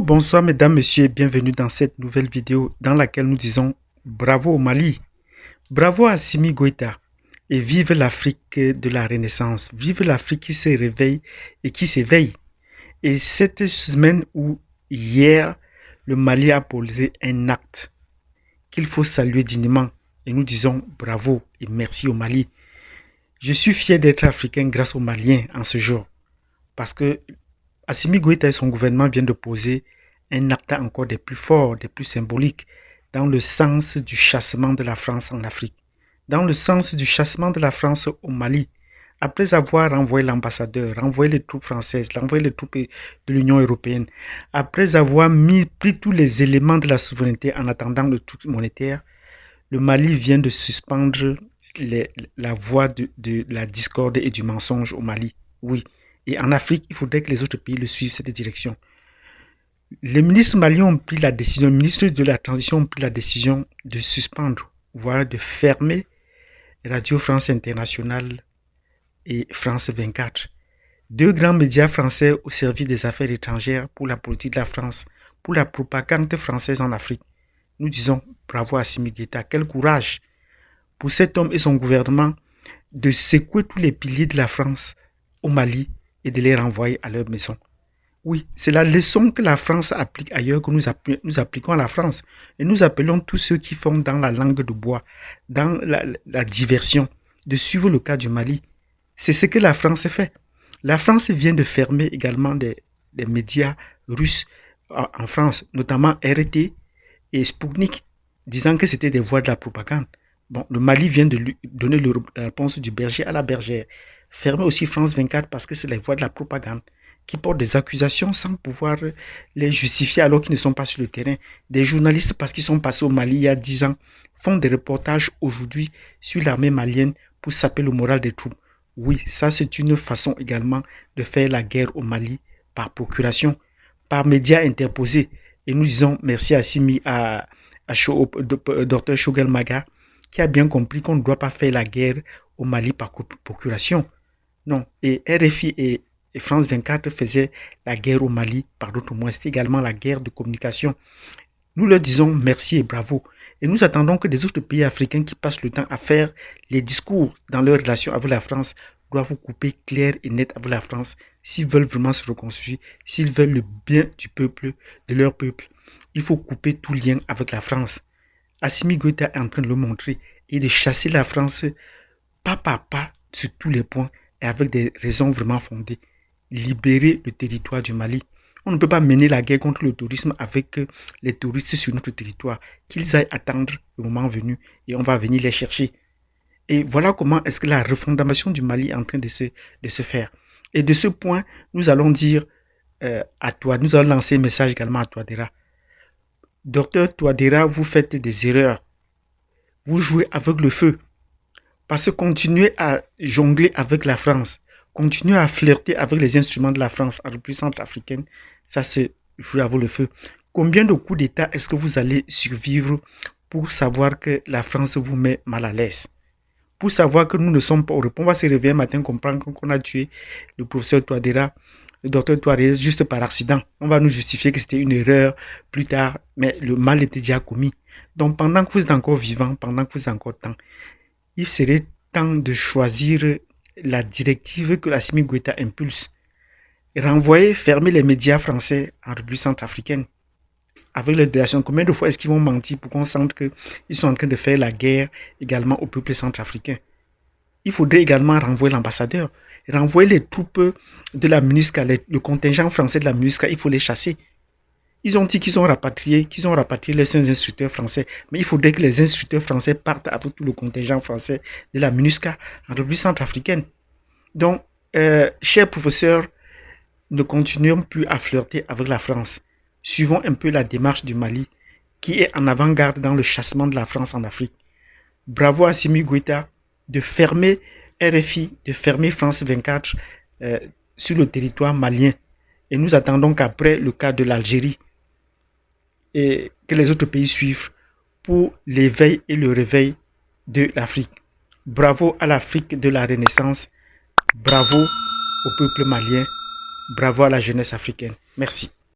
Bonsoir mesdames, messieurs et bienvenue dans cette nouvelle vidéo dans laquelle nous disons bravo au Mali, bravo à Assimi Goïta et vive l'Afrique de la Renaissance, vive l'Afrique qui se réveille et qui s'éveille. Et cette semaine où hier le Mali a posé un acte qu'il faut saluer dignement et nous disons bravo et merci au Mali. Je suis fier d'être africain grâce aux Maliens en ce jour parce que Assimi Goïta et son gouvernement viennent de poser un acte encore des plus forts, des plus symboliques, dans le sens du chassement de la France en Afrique, dans le sens du chassement de la France au Mali. Après avoir renvoyé l'ambassadeur, renvoyé les troupes françaises, renvoyé les troupes de l'Union européenne, après avoir pris tous les éléments de la souveraineté en attendant le truc monétaire, le Mali vient de suspendre la voie de la discorde et du mensonge au Mali. Oui. Et en Afrique, il faudrait que les autres pays le suivent cette direction. Les ministres maliens ont pris la décision, les ministres de la transition ont pris la décision de suspendre, voire de fermer Radio France Internationale et France 24. Deux grands médias français au service des affaires étrangères pour la politique de la France, pour la propagande française en Afrique. Nous disons bravo à Assimi Goïta, quel courage pour cet homme et son gouvernement de secouer tous les piliers de la France au Mali et de les renvoyer à leur maison. Oui, c'est la leçon que la France applique ailleurs que nous appliquons à la France. Et nous appelons tous ceux qui font dans la langue de bois, dans la diversion, de suivre le cas du Mali. C'est ce que la France fait. La France vient de fermer également des médias russes en France, notamment RT et Sputnik, disant que c'était des voix de la propagande. Bon, le Mali vient de lui donner la réponse du berger à la bergère. Fermer aussi France 24 parce que c'est les voix de la propagande qui portent des accusations sans pouvoir les justifier alors qu'ils ne sont pas sur le terrain. Des journalistes, parce qu'ils sont passés au Mali il y a 10 ans, font des reportages aujourd'hui sur l'armée malienne pour saper le moral des troupes. Oui, ça c'est une façon également de faire la guerre au Mali par procuration, par médias interposés. Et nous disons merci à Assimi, à Dr Choguel Maga, qui a bien compris qu'on ne doit pas faire la guerre au Mali par procuration. Non, et RFI et France 24 faisaient la guerre au Mali par d'autres moyens. C'était également la guerre de communication. Nous leur disons merci et bravo. Et nous attendons que des autres pays africains qui passent le temps à faire les discours dans leur relation avec la France doivent couper clair et net avec la France s'ils veulent vraiment se reconstruire, s'ils veulent le bien du peuple, de leur peuple. Il faut couper tout lien avec la France. Assimi Goïta est en train de le montrer et de chasser la France pas par pas sur tous les points et avec des raisons vraiment fondées. Libérer le territoire du Mali. On ne peut pas mener la guerre contre le tourisme avec les touristes sur notre territoire. Qu'ils aillent attendre le moment venu et on va venir les chercher. Et voilà comment est-ce que la refondation du Mali est en train de se faire. Et de ce point, nous allons dire à toi, nous allons lancer un message également à Touadéra. Docteur Touadéra, vous faites des erreurs. Vous jouez avec le feu. Parce que continuez à jongler avec la France, continuez à flirter avec les instruments de la France en République centrafricaine, ça se joue avec le feu. Combien de coups d'État est-ce que vous allez survivre pour savoir que la France vous met mal à l'aise? Pour savoir que nous ne sommes pas au repos. On va se réveiller un matin, comprendre qu'on a tué le professeur Touadéra, le docteur Touadéra, juste par accident. On va nous justifier que c'était une erreur plus tard, mais le mal était déjà commis. Donc pendant que vous êtes encore vivant, pendant que vous êtes encore temps, il serait temps de choisir la directive que Assimi Goïta impulse. Renvoyer, fermer les médias français en République centrafricaine. Avec les délégations, combien de fois est-ce qu'ils vont mentir pour qu'on sente qu'ils sont en train de faire la guerre également au peuple centrafricain? Il faudrait également renvoyer l'ambassadeur, renvoyer les troupes de la MINUSCA, le contingent français de la MINUSCA, il faut les chasser. Ils ont dit qu'ils ont rapatrié les 5 instructeurs français. Mais il faudrait que les instructeurs français partent avec tout le contingent français de la MINUSCA en République centrafricaine. Donc, chers professeurs, ne continuons plus à flirter avec la France. Suivons un peu la démarche du Mali, qui est en avant-garde dans le chassement de la France en Afrique. Bravo à Assimi Goïta de fermer RFI, de fermer France 24 sur le territoire malien. Et nous attendons qu'après le cas de l'Algérie, et que les autres pays suivent pour l'éveil et le réveil de l'Afrique. Bravo à l'Afrique de la Renaissance, bravo au peuple malien, bravo à la jeunesse africaine. Merci.